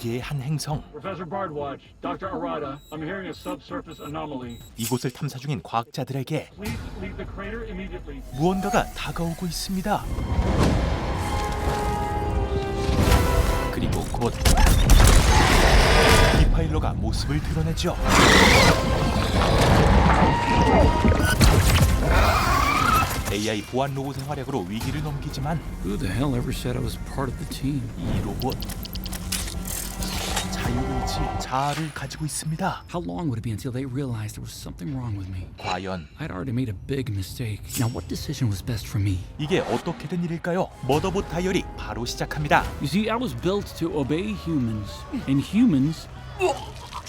세계의 한 행성. Professor Bardwatch, Dr. Arata, I'm hearing a subsurface anomaly. 이곳을 탐사 중인 과학자들에게 Please leave the crater immediately. 무언가가 다가오고 있습니다. 그리고 곧 디파일러가 모습을 드러내죠. AI 보안 로봇의 활약으로 위기를 넘기지만 Who the hell ever said I was part of the team? 이 로봇 자유의지, 자아를 가지고 있습니다. How long would it be until they realized there was something wrong with me? 과연 I'd already made a big mistake. Now what decision was best for me? 이게 어떻게 된 일일까요? 머더봇 다이어리 바로 시작합니다. You see, I was built to obey humans. And humans,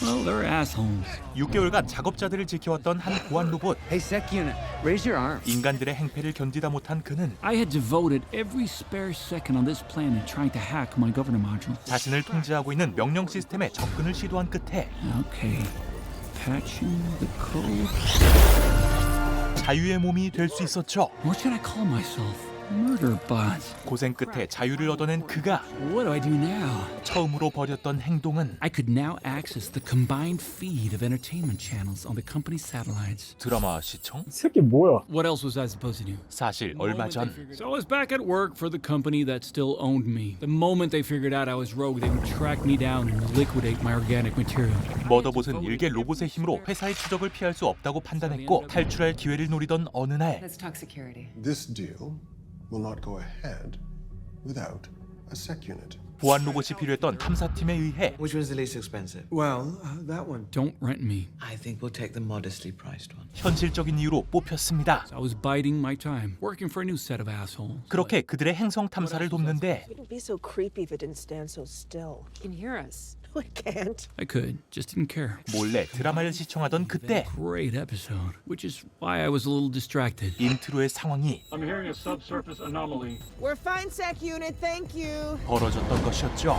well, they're assholes. 6개월간 작업자들을 지켜왔던 한 보안 로봇. Hey, Sec Unit, raise your arm. 인간들의 행패를 견디다 못한 그는 I had devoted every spare second on this planet trying to hack my governor module. 자신을 통제하고 있는 명령 시스템에 접근을 시도한 끝에 Okay, patching the code. 자유의 몸이 될 수 있었죠. What should I call myself? Murder bot. 고생 끝에 자유를 얻어낸 그가 What do I do now? 처음으로 벌였던 행동은 I could now access the combined feed of entertainment channels on the company's satellites. 드라마 시청? 새끼 뭐야? What else was I supposed to do? 사실 얼마 전 So I was back at work for the company that still owned me. The moment they figured out I was rogue, they would track me down and liquidate my organic material. 머더봇은 일개 로봇의 힘으로 회사의 추적을 피할 수 없다고 판단했고 탈출할 기회를 노리던 어느 날 Let's talk security. This deal will not go ahead without a sec unit. 보안 로봇이 필요했던 탐사팀에 의해 Which one's the least expensive? Well, that one. Don't rent me. I think we'll take the modestly priced one. 현실적인 이유로 뽑혔습니다. I was biding my time, working for a new set of assholes. 그렇게 그들의 행성 탐사를 돕는데 Wouldn't be so creepy if it didn't stand so still. You can hear us. No, it can't. I could, just didn't care. 몰래 드라마를 시청하던 그때 Great episode, which is why I was a little distracted. 인트로의 상황이 I'm hearing a subsurface anomaly. We're fine, Sec Unit. Thank you. 벌어졌던 것이었죠.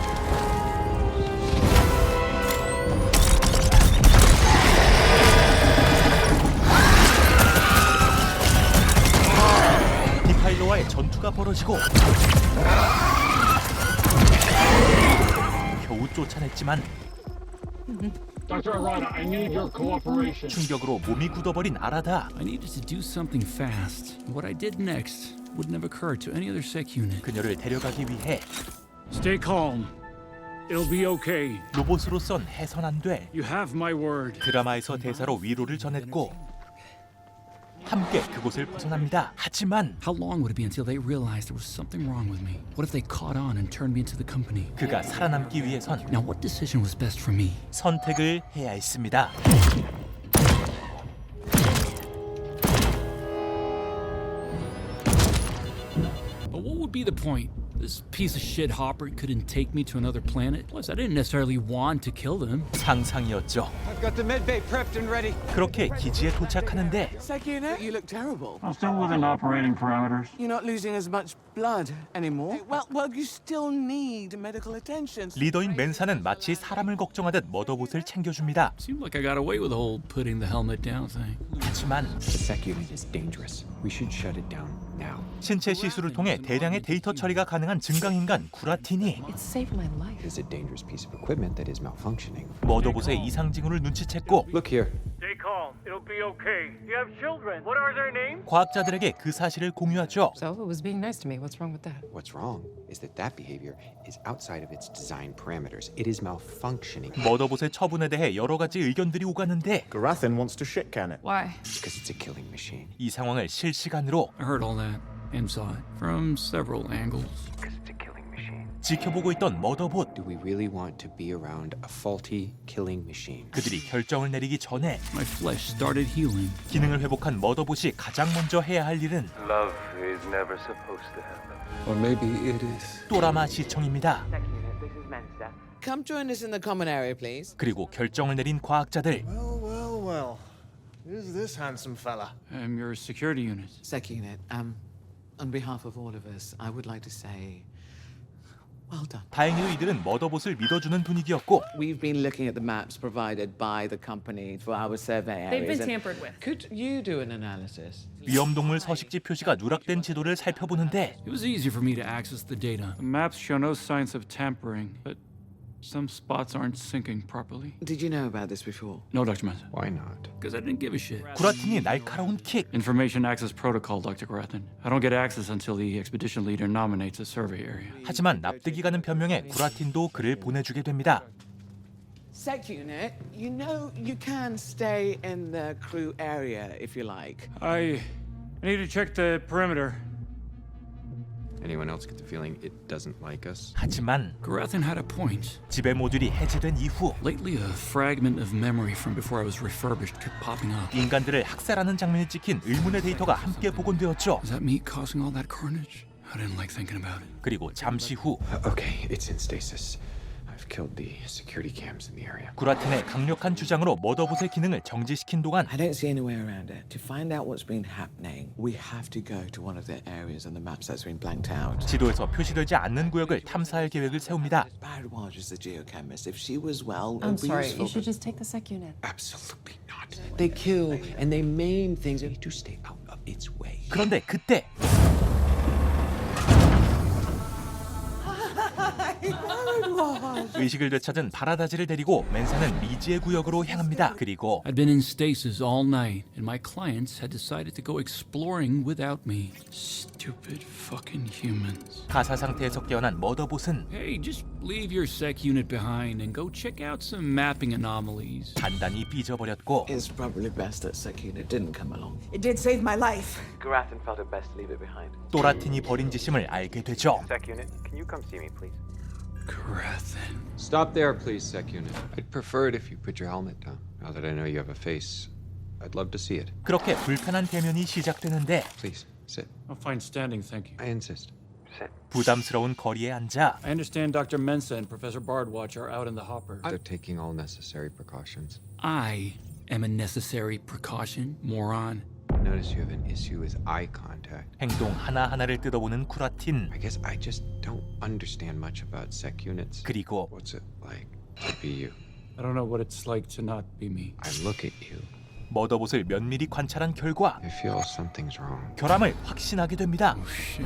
디파일러와의 전투가 벌어지고 겨우 쫓아냈지만 Dr. Arata, I need your cooperation. 충격으로 몸이 굳어버린 아라다. I needed to do something fast. What I did next would never occur to any other sec unit. 그녀를 데려가기 위해 Stay calm. It'll be okay. 로봇으로선 해선 안 돼. You have my word. 드라마에서 대사로 위로를 전했고 함께 그곳을 벗어납니다. 하지만 How long would it be until they realized there was something wrong with me? What if they caught on and turned me into the company? 그가 살아남기 위해선 Now what decision was best for me? 선택을 해야 했습니다. But what would be the point? This piece of shit hopper couldn't take me to another planet. Plus, I didn't necessarily want to kill them. 상상이었죠. I've got the medbay prepped and ready. 그렇게 기지에 도착하는데 Sec Unit, you look terrible. I'm still within operating parameters. You're not losing as much blood anymore. Well, you still need medical attention. 리더인 맨사는 마치 사람을 걱정하듯 머더봇을 챙겨줍니다. Seemed like I got away with the whole putting the helmet down thing. 하지만 The sec unit is dangerous. We should shut it down now. 신체 시술을 통해 대량의 데이터 처리가 가능한 증강인간 구라틴이 It saved my life. It is a dangerous piece of equipment that is malfunctioning. 머더봇의 이상 징후를 눈치챘고 Look here. Stay calm. It'll be okay. You have children. What are their names? 과학자들에게 그 사실을 공유하죠. So it was being nice to me. What's wrong with that? What's wrong is that behavior is outside of its design parameters. It is malfunctioning 머더봇의 처분에 대해 여러 가지 의견들이 오가는데 Garathan wants to shitcan it. Why? because it's a killing machine. 이 상황을 실시간으로 I heard all that and saw it from several angles. Because it's a killing machine. 지켜보고 있던 머더봇. Do we really want to be around a faulty killing machine? 그들이 결정을 내리기 전에 My flesh started healing. 기능을 회복한 머더봇이 가장 먼저 해야 할 일은 Love is never supposed to happen. Or maybe it is. 또라마 시청입니다. Come join us in the common area, please. 그리고 결정을 내린 과학자들. Well. Who's this handsome fella? I'm your security unit. Sec Unit, on behalf of all of us, I would like to say, well done. 다행히도 이들은 머더봇을 믿어주는 분위기였고 We've been looking at the maps provided by the company for our survey They've areas. been and tampered with. Could you do an analysis? 위험동물 서식지 표시가 누락된 지도를 살펴보는데 It was easy for me to access the data. The maps show no signs of tampering, but Some spots aren't syncing properly. Did you know about this before? No, Dr. Mensa. Why not? Because I didn't give a shit. 구라틴이 날카로운 킥. Information access protocol, Dr. Grathan. I don't get access until the expedition leader nominates a survey area. 하지만 납득이 가는 변명에 구라틴도 그를 보내주게 됩니다. Sec unit, you know you can stay in the crew area if you like. I need to check the perimeter. Anyone else get the feeling it doesn't like us? 하지만 Grathan had a point. 지배 모듈이 해제된 이후 Lately, a fragment of memory from before I was refurbished kept popping up. 인간들을 학살하는 장면이 찍힌 의문의 데이터가 함께 복원되었죠. Is that me causing all that carnage? I didn't like thinking about it. 그리고 잠시 후 Okay, it's in stasis. I've killed the security cams in the area. 구라틴의 강력한 주장으로 머더봇의 기능을 정지시킨 동안 I don't see any way around it. To find out what's been happening, we have to go to one of the areas on the maps that's been blanked out. 지도에서 표시되지 않는 구역을 탐사할 계획을 세웁니다. Bardwaj is the geochemist. If she was well, it I'm would be sorry, useful. you should just take the sec unit. Absolutely not. They kill and they maim things. They need to stay out of its way. 그런데 그때 의식을 되찾은 바라다지를 데리고 맨사는 미지의 구역으로 향합니다. 그리고 I'd been in stasis all night, and my clients had decided to go exploring without me. Stupid fucking humans. 가사 상태에서 깨어난 머더봇은 Hey, just leave your sec unit behind and go check out some mapping anomalies. 단단히 삐져버렸고 It's probably best that sec unit didn't come along. It did save my life. Garathan felt it best to leave it behind. 또라틴이 벌인 짓임을 알게 되죠. Sec unit, can you come see me, please? Grathan. Stop there, please, Sec unit. I'd prefer it if you put your helmet down. Now that I know you have a face, I'd love to see it. 그렇게 불편한 대면이 시작되는데 Please, sit. I'm fine standing, thank you. I insist. Sit. 부담스러운 거리에 앉아 I understand Dr. Mensa and Professor Bardwatch are out in the hopper. They're taking all necessary precautions. I am a necessary precaution, moron. Notice you have an issue with eye contact. 행동 하나하나를 뜯어보는 구라틴. I guess I just don't understand much about sec units. 그리고 What's it like to be you? I don't know what it's like to not be me. I look at you. 머더봇을 면밀히 관찰한 결과 I feel something's wrong. 결함을 확신하게 됩니다. Shit.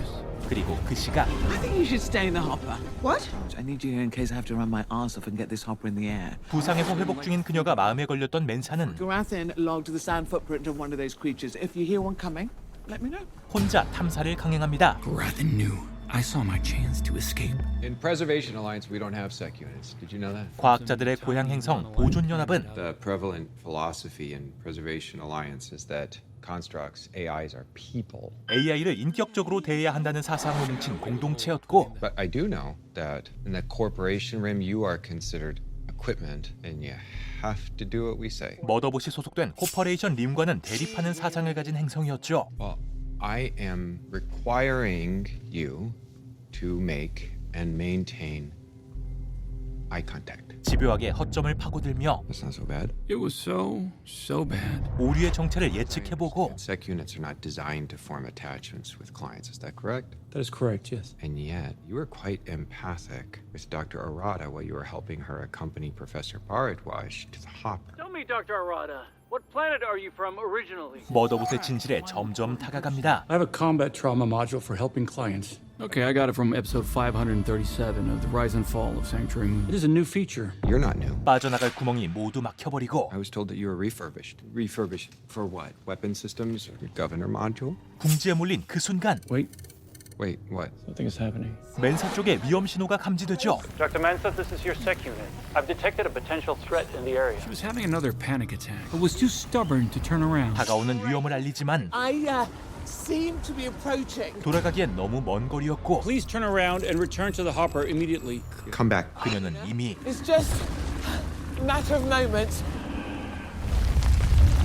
그리고 그 시각 I think you should stay in the hopper. What? I need you here in case I have to run my arse off and get this hopper in the air. 부상에서 회복 중인 그녀가 마음에 걸렸던 맨사는 Garathan logged the sound footprint of one of those creatures. If you hear one coming, let me know. 혼자 탐사를 강행합니다. Grathan knew. I saw my chance to escape. In Preservation Alliance, we don't have sec units. Did you know that? 과학자들의 고향 행성 보존연합은 The prevalent philosophy in Preservation Alliance is that constructs, AIs are people. AI를 인격적으로 대해야 한다는 사상으로 뭉친 공동체였고 But I do know that in the corporation realm, you are considered equipment, and you have to do what we say. 머더봇이 소속된 코퍼레이션 림과는 대립하는 사상을 가진 행성이었죠. Well, I am requiring you to make and maintain eye contact. 집요하게 허점을 파고들며 That's not so bad. It was so bad. 오류의 정체를 예측해보고 Sec units are not designed to form attachments with clients. Is that correct? That is correct, yes. And yet, you were quite empathic with Dr. Arata while you were helping her accompany Professor Bardwaj to the hopper. Tell me, Dr. Arata, what planet are you from originally? 머더봇의 진실에 점점 다가갑니다. I have a combat trauma module for helping clients. Okay, I got it from episode 537 of The Rise and Fall of Sanctuary Moon. It is a new feature. You're not new. 빠져나갈 구멍이 모두 막혀버리고 I was told that you were refurbished. Refurbished for what? Weapon systems? Or governor module? 궁지에 몰린 그 순간 Wait, Wait, what? something is happening. 맨사 쪽에 위험 신호가 감지되죠. Dr. Mensa, this is your sec unit. I've detected a potential threat in the area. She was having another panic attack, but was too stubborn to turn around. 다가오는 위험을 알리지만 I seem to be approaching. 돌아가기엔 너무 먼 거리였고 Please turn around and return to the hopper immediately. Come back. 그녀는 이미 It's just a matter of moments.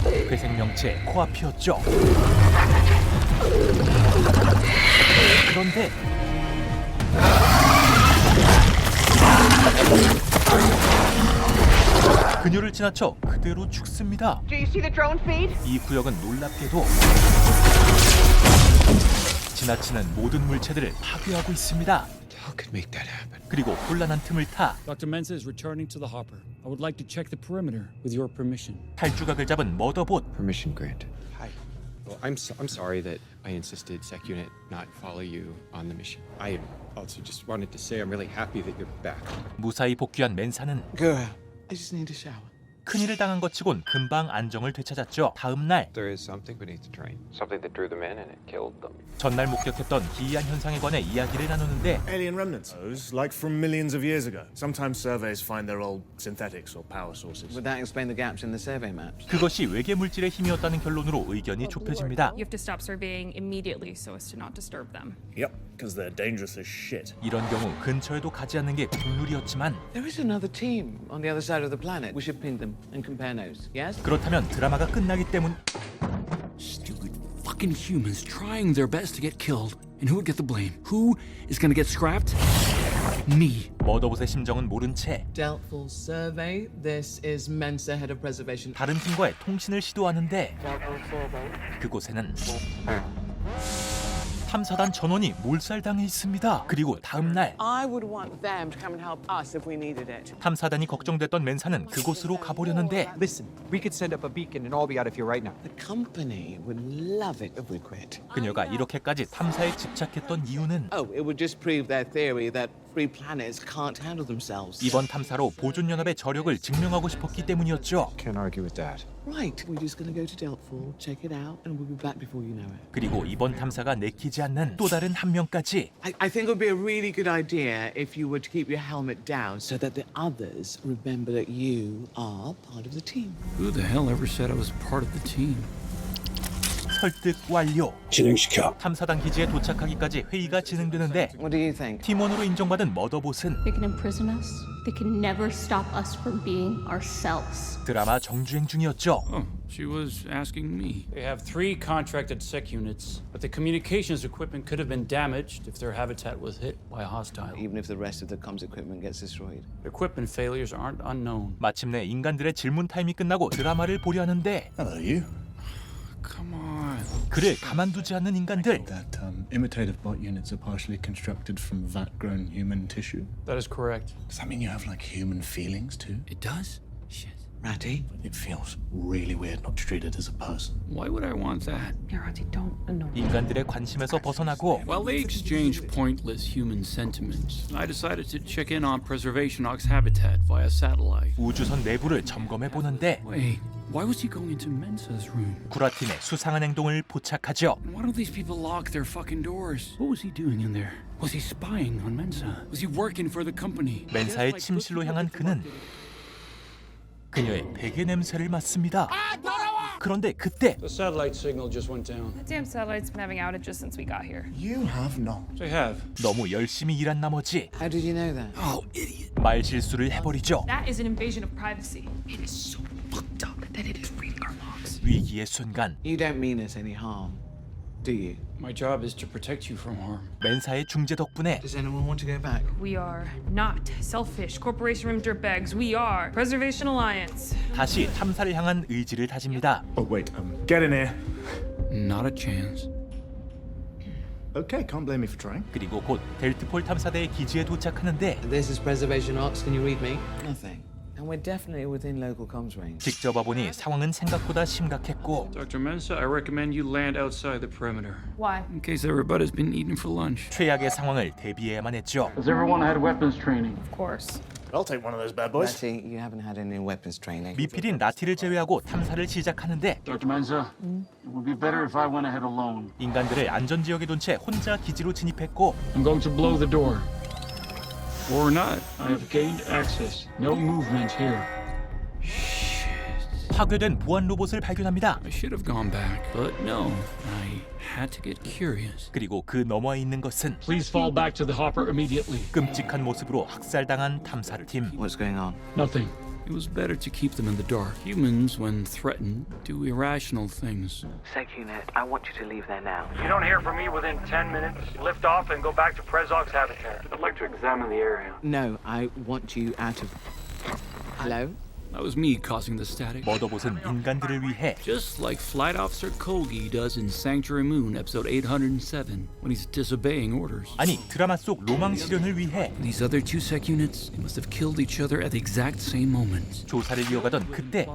회생명체 코앞이었죠. 그런데 그녀를 지나쳐 그대로 죽습니다. Do you see the drone feed? 이 구역은 놀랍게도 지나치는 모든 물체들을 파괴하고 있습니다. How could make that happen? 그리고 혼란한 틈을 타 Dr. Mensa is returning to the hopper. I would like to check the perimeter with your permission. 탈주각을 잡은 머더봇. Permission granted. Hi. Well, I'm sorry that I insisted Sec Unit not follow you on the mission. I am Also, just wanted to say I'm really happy that you're back. 무사히 복귀한 맨사는 Go out. I just need a shower. 큰일을 당한 것 치곤 금방 안정을 되찾았죠. 다음 날 There is something beneath the train. Something that drew them in and it killed them. 전날 목격했던 기이한 현상에 관해 이야기를 나누는데 Alien remnants. Those, like from millions of years ago. Sometimes surveys find they're old synthetics or power sources. Would that explain the gaps in the survey maps? 그것이 외계 물질의 힘이었다는 결론으로 의견이 좁혀집니다. You have to stop surveying immediately so as to not disturb them. Yep, because they're dangerous as shit. 이런 경우 근처에도 가지 않는 게 국룰이었지만 There is another team on the other side of the planet. We should ping them and compare notes. Yes? 그렇다면 드라마가 끝나기 때문 Stupid fucking humans trying their best to get killed. And who would get the blame? Who is gonna get scrapped? Me. 머더봇의 심정은 모른 채 Doubtful survey. This is Mensa, head of preservation. 다른 팀과의 통신을 시도하는데 그곳에는 탐사단 전원이 몰살당해 있습니다. 그리고 다음 날 I would want them to come and help us if we needed it. 탐사단이 걱정됐던 맨사는 그곳으로 가보려는데 Listen, we could send up a beacon and I'll be out of here right now. The company would love it if we quit. 그녀가 이렇게까지 탐사에 집착했던 이유는 Oh, it would just prove their theory that free planets can't handle themselves. 이번 탐사로 보존연합의 저력을 증명하고 싶었기 때문이었죠. Can't argue with that. Right, we're just gonna go to Deltful, check it out, and we'll be back before you know it. 그리고 이번 탐사가 내키지 않는 또 다른 한 명까지 I think it would be a really good idea if you were to keep your helmet down so that the others remember that you are part of the team. Who the hell ever said I was part of the team? 설득 완료. 진행시켜. 탐사단 기지에 도착하기까지 회의가 진행되는데 What do you think? 팀원으로 인정받은 머더봇은 They can imprison us. They can never stop us from being ourselves. 드라마 정주행 중이었죠. Oh, she was asking me. They have 3 contracted sec units, but the communications equipment could have been damaged if their habitat was hit by a hostile. Even if the rest of the comms equipment gets destroyed. Equipment failures aren't unknown. 마침내 인간들의 질문 타임이 끝나고 드라마를 보려 하는데 Hello, you. Come on. 그를 가만두지 않는 인간들. That imitative bot units are partially constructed from vat-grown human tissue. That is correct. Does that mean you have like human feelings too? It does? Shit. Ratty? It feels really weird not treated as a person. Why would I want that? Yarati, don't annoy me. 인간들의 관심에서 벗어나고 While they exchanged pointless human sentiments, I decided to check in on Preservation Ox habitat via satellite. 우주선 내부를 점검해 보는데 Wait, why was he going into Mensa's room? 구라팀의 수상한 행동을 포착하죠. Why don't these people lock their fucking doors? What was he doing in there? Was he spying on Mensa? Was he working for the company? 맨사의 침실로 향한 그는 그녀의 베개 냄새를 맡습니다. 그런데 그때 The satellite signal just went down. The damn satellite's been having outages since we got here. You have not. They have. 너무 열심히 일한 나머지 How did you know that? Oh, idiot. 말 실수를 해버리죠. That is an invasion of privacy. It is so fucked up that it is reading our logs. 위기의 순간 You don't mean us any harm, do you? My job is to protect you from harm. 맨사의 중재 덕분에 Does anyone want to go back? We are not selfish corporation room dirtbags. We are Preservation Alliance. 다시 탐사를 향한 의지를 다집니다. Oh wait. Get in here. Not a chance. Okay, can't blame me for trying. 그리고 곧 델트폴 탐사대의 기지에 도착하는데 This is Preservation Ox. Can you read me? Nothing. And we're definitely within local comms range. 직접 와보니 상황은 생각보다 심각했고 Dr. Mensa, I recommend you land outside the perimeter. Why? In case everybody's been eating for lunch. 최악의 상황을 대비해야만 했죠. Has everyone had weapons training? Of course. I'll take one of those bad boys. Ratty, you haven't had any weapons training. 미필인 라티를 제외하고 탐사를 시작하는데 Dr. Mensa, it would be better if I went ahead alone. 인간들을 안전지역에 둔 채 혼자 기지로 진입했고 I'm going to blow the door. Or not. I have gained access. No movement here. 파괴된 보안 로봇을 발견합니다. I should have gone back, but no. I had to get curious. 그리고 그 너머에 있는 것은 Please fall back to the hopper immediately. 끔찍한 모습으로 학살당한 탐사팀. What's going on? Nothing. It was better to keep them in the dark. Humans, when threatened, do irrational things. Sec unit, I want you to leave there now. If you don't hear from me within 10 minutes, lift off and go back to Prezox habitat. I'd like to examine the area. No, I want you out of... Hello? That was me causing the static. 머더봇은 인간들을 위해 Just like Flight Officer Kogi does in Sanctuary Moon, episode 807, when he's disobeying orders. 아니 드라마 속 로망 실현을 위해 These other 2 sec units must have killed each other at the exact same moment. 조사를 이어가던 그때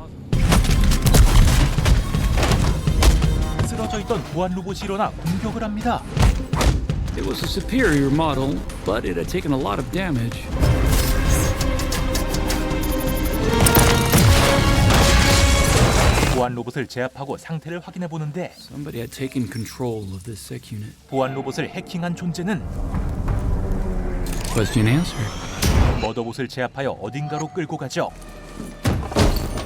쓰러져 있던 보안 로봇이 일어나 공격을 합니다. It was a superior model, but it had taken a lot of damage. 보안 로봇을 제압하고 상태를 확인해 보는데 Somebody had taken control of this sec unit. 보안 로봇을 해킹한 존재는 Question answered. 머더봇을 제압하여 어딘가로 끌고 가죠.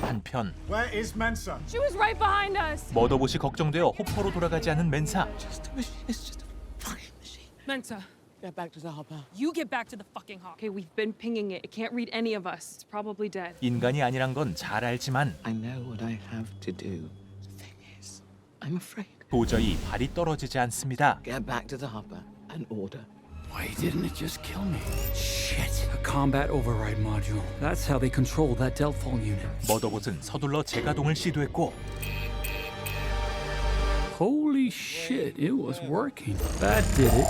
한편 Where is Mensa? She was right behind us. 머더봇이 걱정되어 호퍼로 돌아가지 않은 맨사. Just a machine. It's just a fucking machine. Mensa, Get back to the hopper. you get back to the fucking hawk. Okay, we've been pinging it. It can't read any of us. It's probably dead. 인간이 아니란 건 잘 알지만 I know what I have to do. The thing is, I'm afraid. 도저히 발이 떨어지지 않습니다. Get back to the hopper and order. Why didn't it just kill me? Shit. A combat override module. That's how they control that Delphal unit. 머더봇은 서둘러 재가동을 시도했고 Holy shit, it was working. That did it.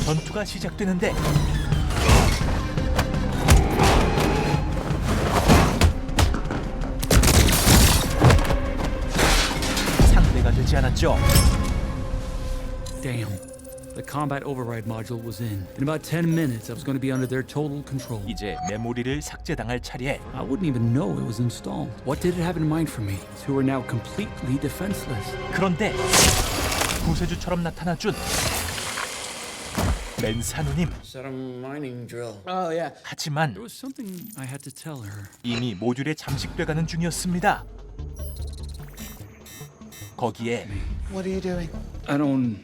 전투가 시작되는데 상대가 되지 않았죠. Damn. The combat override module was in. In about 10 minutes, I was going to be under their total control. 이제 메모리를 삭제당할 차례. I wouldn't even know it was installed. What did it have in mind for me? Who are now completely defenseless. 그런데 구세주처럼 나타나 준 맨사 누님. Set a mining drill. Oh, yeah. 하지만 There was something I had to tell her. 이미 모듈에 잠식돼가는 중이었습니다. 거기에 What are you doing? I don't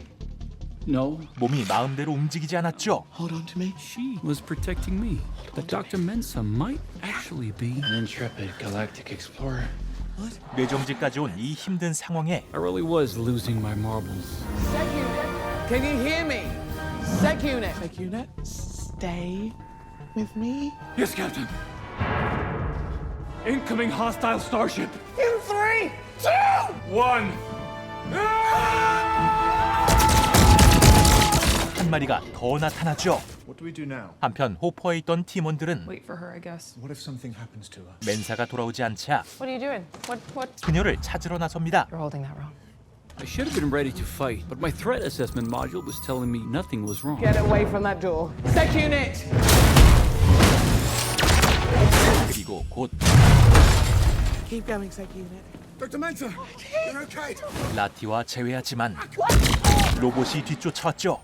know. 몸이 마음대로 움직이지 않았죠. Hold on to me. She was protecting me. But Dr. Mensa might actually be an intrepid galactic explorer. 뇌정지까지 온 이 힘든 상황에 I really was losing my marbles. Sec unit. Can you hear me? Sec unit. Sec unit. Stay with me. Yes, Captain. Incoming hostile starship. In 3, 2, 1. 한 마리가 더 나타나죠. What do we do now? 한편 호퍼에 있던 팀원들은 Wait for her, I guess. What if something happens to her? 맨사가 돌아오지 않자 What are you doing? What? 그녀를 찾으러 나섭니다. You're holding that wrong. I should have been ready to fight, but my threat assessment module was telling me nothing was wrong. Get away from that door. Sec unit. 그리고 곧 Keep going, Sec unit. Dr. Mensa, you're okay. 라티와 재회하지만 로봇이 뒤쫓아왔죠.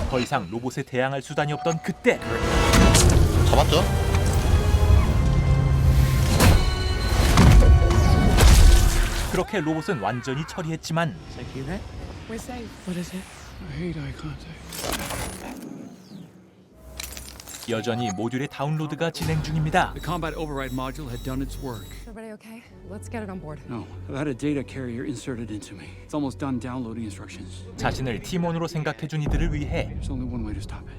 더 이상 로봇에 대항할 수단이 없던 그때 잡았죠? 그렇게 로봇은 완전히 처리했지만 Sec unit. We're safe. What is it? I hate eye contact. 여전히 모듈의 다운로드가 진행 중입니다. The combat override module had done its work. Everybody okay? Let's get it on board. No, I've had a data carrier inserted into me. It's almost done downloading instructions. 자신을 팀원으로 생각해준 이들을 위해 There's only one way to stop it.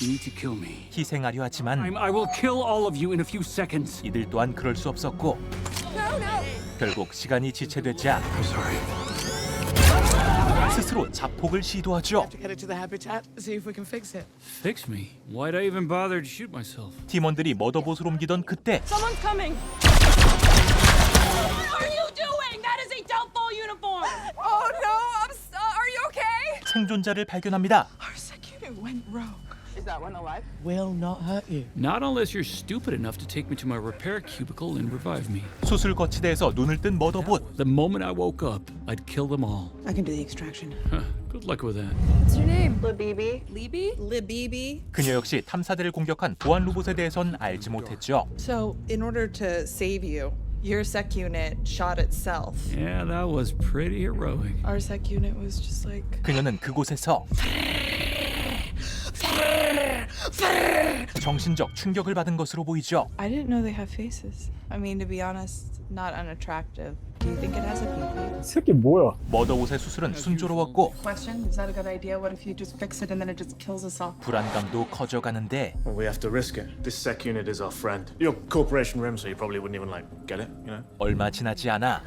You need to kill me. 희생하려 하지만 I will kill all of you in a few seconds. 이들 또한 그럴 수 없었고 결국 시간이 지체되자 I'm sorry. 스스로 자폭을 시도하죠. To get it to the habitat, see if we can fix it. Fix me? Why'd I even bother to shoot myself? 팀원들이 머더봇을 옮기던 그때 Someone's coming. What are you doing? That is a Delphal uniform. Oh no, are you okay? 생존자를 발견합니다. Our sec unit went rogue. Is that one alive? Will not hurt you. Not unless you're stupid enough to take me to my repair cubicle and revive me. 수술 거치대에서 눈을 뜬 머더봇. The moment I woke up, I'd kill them all. I can do the extraction. Huh, good luck with that. What's your name? Libibi. Libibi. 그녀 역시 탐사대를 공격한 보안 로봇에 대해선 알지 못했죠. So, in order to save you, your sec unit shot itself. Yeah, that was pretty heroic. Our sec unit was just like. 그녀는 그곳에서 정신적 충격을 받은 것으로 보이죠. I didn't know they have faces. I mean, to be honest, not unattractive. Do you think it has a pee-pee? 새끼 뭐야? 머더봇의 수술은 순조로웠고 Question: Is that a good idea? What if you just fix it and then it just kills us all? 불안감도 커져가는데 Well, we have to risk it. This sec unit is our friend. Your corporation rim, so you probably wouldn't even get it, you know? 얼마 지나지 않아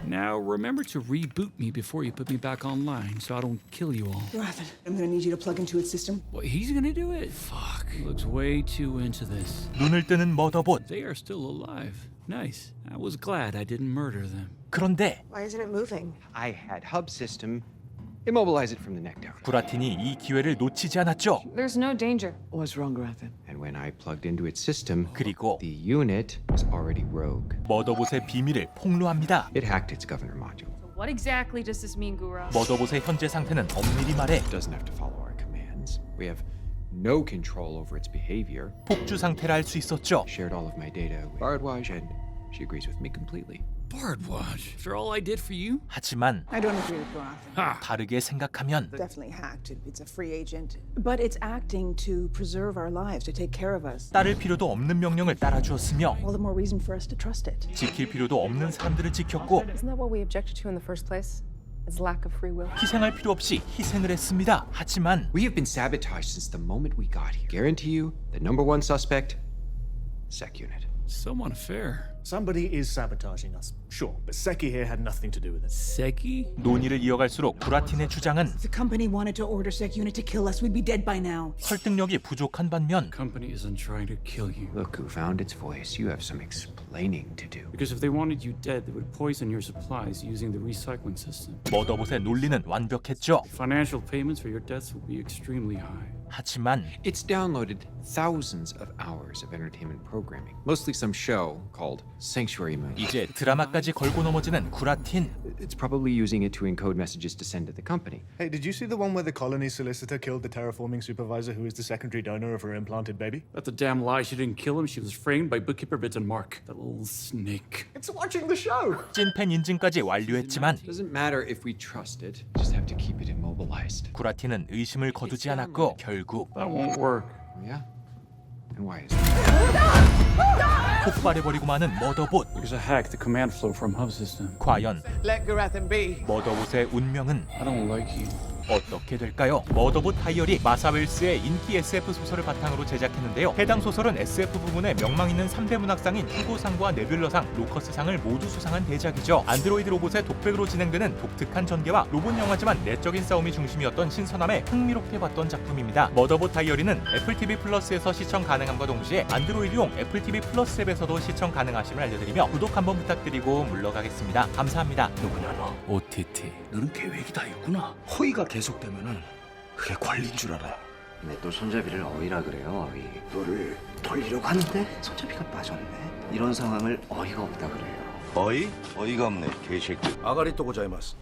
Now, remember to reboot me before you put me back online so I don't kill you all. Raven, I'm gonna need you to plug into its system. What, he's gonna do it? Fuck. He looks way too into this. 눈을 뜨는 머더봇. They are still alive. Nice. I was glad I didn't murder them. 그런데 Why isn't it moving? I had hub system Immobilize it from the neck down. 구라틴이 이 기회를 놓치지 않았죠. There's no danger. What's wrong, Grathan? And when I plugged into its system, 그리고 the unit was already rogue. 머더봇의 비밀을 폭로합니다. It hacked its governor module. What exactly does this mean, Gura? 머더봇의 현재 상태는 엄밀히 말해 It doesn't have to follow our commands. We have no control over its behavior. 폭주 상태라 할 수 있었죠. Shared all of my data with Bardwaj, and she agrees with me completely. Bardwaj, after all I did for you? 하지만 I don't agree with Grathan. 다르게 생각하면 Definitely hacked. It's a free agent. But it's acting to preserve our lives, to take care of us. 따를 필요도 없는 명령을 따라주었으며 All the more reason for us to trust it. 지킬 필요도 없는 사람들을 지켰고 Isn't that what we objected to in the first place? Is lack of free will? 희생할 필요 없이 희생을 했습니다. 하지만 We have been sabotaged since the moment we got here. Guarantee you, the number one suspect, Sec Unit. Somewhat unfair. Somebody is sabotaging us, sure, but Seki here had nothing to do with it. Seki? 논의를 이어갈수록 구라틴의 주장은 If the company wanted to order Sec Unit to kill us, we'd be dead by now. 설득력이 부족한 반면 Company isn't trying to kill you. Look who found its voice. You have some explaining to do. Because if they wanted you dead, they would poison your supplies using the recycling system. 머더봇의 논리는 완벽했죠. Financial payments for your deaths would be extremely high. 하지만 It's downloaded thousands of hours of entertainment programming, mostly some show called Sanctuary Moon. 이제 드라마까지 걸고 넘어지는 구라틴. It's probably using it to encode messages to send to the company. Hey, did you see the one where the colony solicitor killed the terraforming supervisor who is the secondary donor of her implanted baby? That's a damn lie. She didn't kill him. She was framed by bookkeeper Bits and Mark. That little snake. It's watching the show! 찐팬 인증까지 완료했지만 Doesn't matter if we trust it, just have to keep it immobilized. 구라틴은 의심을 거두지 않았고 결국 That won't work. Yeah? And why is that? 폭발해버리고 마는 머더봇. There's a hack the command flow from hub system. 과연 Let Grathan be. 머더봇의 운명은 I don't like you. 어떻게 될까요? 머더봇 다이어리 마사 웰스의 인기 SF 소설을 바탕으로 제작했는데요. 해당 소설은 SF 부문에 명망 있는 3대 문학상인 휴고상과 네뷸러상, 로커스상을 모두 수상한 대작이죠. 안드로이드 로봇의 독백으로 진행되는 독특한 전개와 로봇 영화지만 내적인 싸움이 중심이었던 신선함에 흥미롭게 봤던 작품입니다. 머더봇 다이어리는 애플 TV 플러스에서 시청 가능함과 동시에 안드로이드용 애플 TV 플러스 앱에서도 시청 가능하심을 알려드리며 구독 한번 부탁드리고 물러가겠습니다. 감사합니다. 누구냐 너? OTT. 너는 계획이 다 있구나. 허위가 계속되면은 그게 관리인 줄 알아. 근데 또 손잡이를 어이라 그래요. 어이. 너를 돌리려고 하는데 손잡이가 빠졌네. 이런 상황을 어이가 없다 그래요. 어이? 어이가 없네 개새끼. 아가리 또 고자이마스.